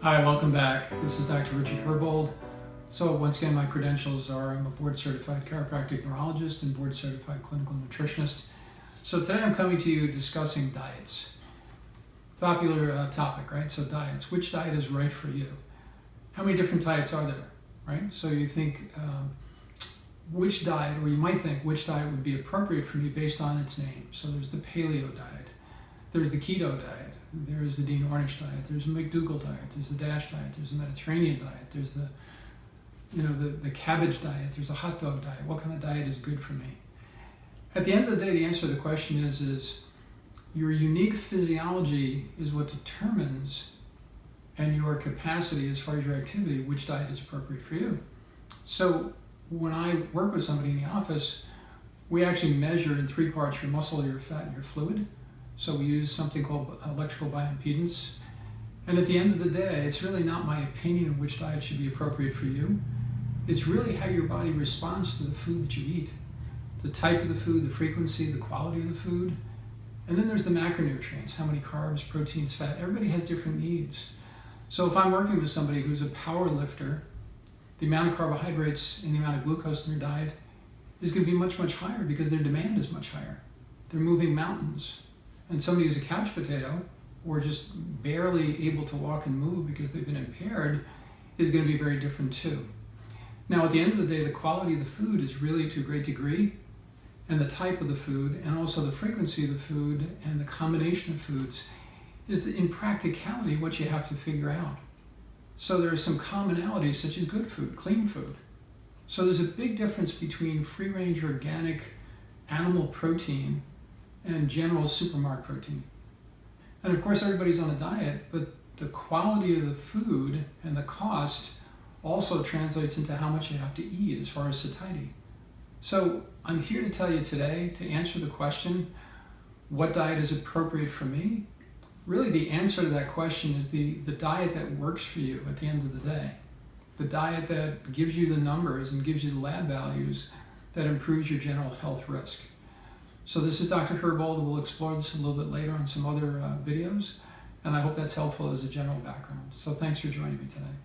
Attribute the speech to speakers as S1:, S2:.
S1: Hi, welcome back. This is Dr. Richard Herbold. So once again, my credentials are I'm a board-certified chiropractic neurologist and board-certified clinical nutritionist. So today I'm coming to you discussing diets. Popular topic, right? So diets. Which diet is right for you? How many different diets are there, right? So you think which diet, or you might think which diet would be appropriate for me based on its name. So there's the paleo diet, there's the keto diet, there's the Dean Ornish diet, there's the McDougall diet, there's the DASH diet, there's the Mediterranean diet, there's the cabbage diet, there's the hot dog diet. What kind of diet is good for me? At the end of the day, the answer to the question is your unique physiology is what determines, and your capacity as far as your activity, which diet is appropriate for you. So when I work with somebody in the office, we actually measure in three parts: your muscle, your fat, and your fluid. So we use something called electrical bioimpedance. And at the end of the day, it's really not my opinion of which diet should be appropriate for you. It's really how your body responds to the food that you eat. The type of the food, the frequency, the quality of the food. And then there's the macronutrients, how many carbs, proteins, fat. Everybody has different needs. So if I'm working with somebody who's a power lifter, the amount of carbohydrates and the amount of glucose in their diet is going to be much, much higher because their demand is much higher. They're moving mountains. And somebody who's a couch potato or just barely able to walk and move because they've been impaired is going to be very different too. Now, at the end of the day, the quality of the food is really to a great degree, and the type of the food, and also the frequency of the food, and the combination of foods is in practicality what you have to figure out. So there are some commonalities such as good food, clean food. So there's a big difference between free-range organic animal protein and general supermarket protein. And of course everybody's on a diet, but the quality of the food and the cost also translates into how much you have to eat as far as satiety. So I'm here to tell you today, to answer the question, what diet is appropriate for me? Really the answer to that question is the diet that works for you at the end of the day. The diet that gives you the numbers and gives you the lab values that improves your general health risk. So this is Dr. Herbold. We'll explore this a little bit later on some other videos, and I hope that's helpful as a general background. So thanks for joining me today.